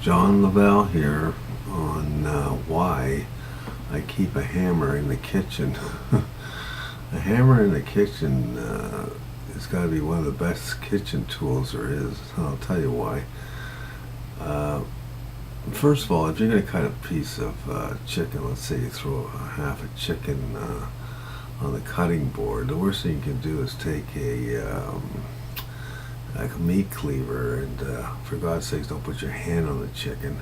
John Lavelle here on why I keep a hammer in the kitchen. A hammer in the kitchen has got to be one of the best kitchen tools there is. I'll tell you why. First of all, if you're going to cut a piece of chicken, let's say you throw half a chicken on the cutting board, the worst thing you can do is take like a meat cleaver and for God's sakes don't put your hand on the chicken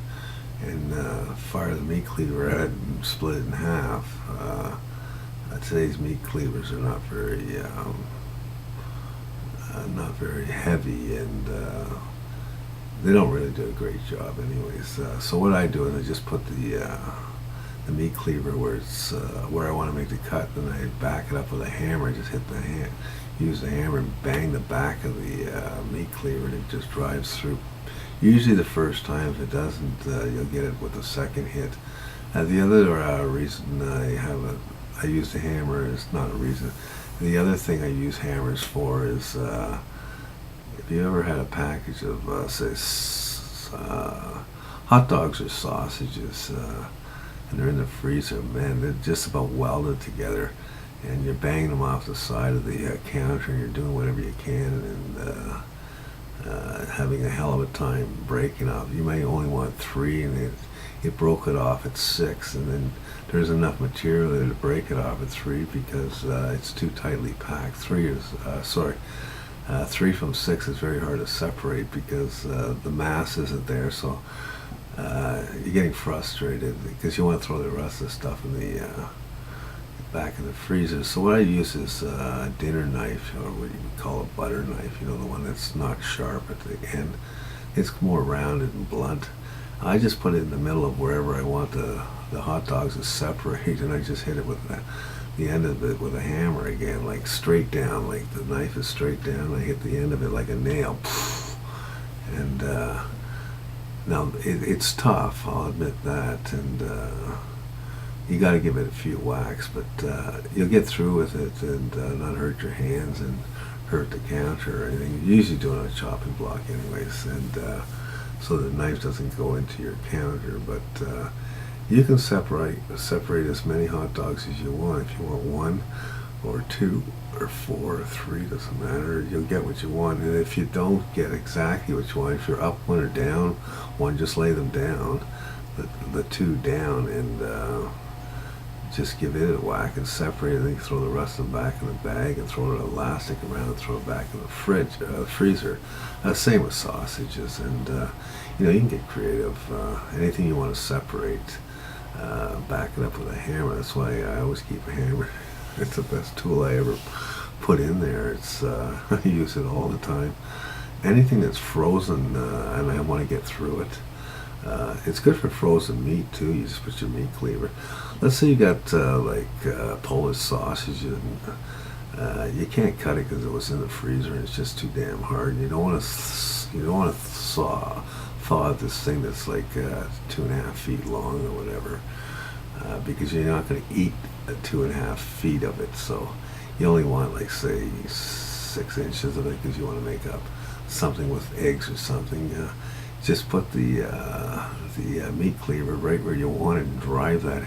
and fire the meat cleaver at it and split it in half. Today's meat cleavers are not very heavy, and they don't really do a great job anyways. So what I do is I just put the meat cleaver where I want to make the cut, then I back it up with a hammer. Just use the hammer and bang the back of the meat cleaver, and it just drives through. Usually the first time. If it doesn't, you'll get it with the second hit. The other reason I use the hammer is not a reason. The other thing I use hammers for is if you ever had a package of say hot dogs or sausages and they're in the freezer, man, they're just about welded together, and you're banging them off the side of the counter, and you're doing whatever you can, and having a hell of a time breaking off. You may only want 3, and it broke it off at 6, and then there's enough material there to break it off at 3 because it's too tightly packed. 3 from 6 is very hard to separate because the mass isn't there, so you're getting frustrated because you want to throw the rest of the stuff in the back of the freezer. So what I use is a dinner knife, or what you would call a butter knife, the one that's not sharp at the end. It's more rounded and blunt. I just put it in the middle of wherever I want the hot dogs to separate, and I just hit it with the end of it with a hammer again, like straight down, like the knife is straight down. I hit the end of it like a nail, and now it's tough, I'll admit that, and you got to give it a few whacks, but you'll get through with it and not hurt your hands and hurt the counter or anything. You usually do it on a chopping block anyways, and so the knife doesn't go into your counter. But you can separate as many hot dogs as you want. If you want 1 or 2 or 4 or 3, doesn't matter. You'll get what you want. And if you don't get exactly what you want, if you're up 1 or down 1, just lay them down, the 2 down, and just give it a whack and separate it. And then you throw the rest of them back in the bag and throw an elastic around and throw it back in the freezer. Same with sausages, and you can get creative. Anything you want to separate, back it up with a hammer. That's why I always keep a hammer. It's the best tool I ever put in there. I use it all the time. Anything that's frozen and I want to get through it. It's good for frozen meat too. You just put your meat cleaver. Let's say you got Polish sausage, and you can't cut it because it was in the freezer and it's just too damn hard. You don't want to thaw this thing that's like 2.5 feet long or whatever, because you're not going to eat 2.5 feet of it. So you only want like say 6 inches of it because you want to make up something with eggs or something. Just put the meat cleaver right where you want it and drive that.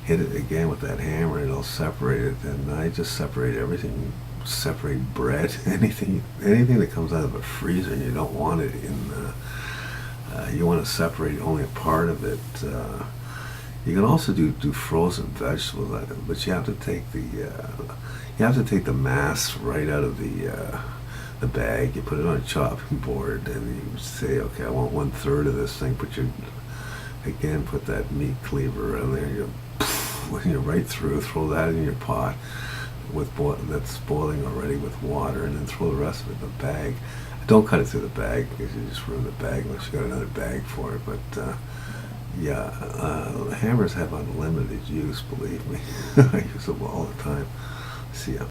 Hit it again with that hammer, and it'll separate it. And I just separate everything. Separate bread, anything that comes out of a freezer, and you don't want it in. You want to separate only a part of it. You can also do frozen vegetables, but you have to take the mass right out of the bag. You put it on a chopping board, and you say, okay, I want 1/3 of this thing. Put that meat cleaver on there. When you're right through, throw that in your pot that's boiling already with water, and then throw the rest of it in the bag. Don't cut it through the bag because you just ruin the bag unless you got another bag for it. But hammers have unlimited use, believe me. I use them all the time. See ya.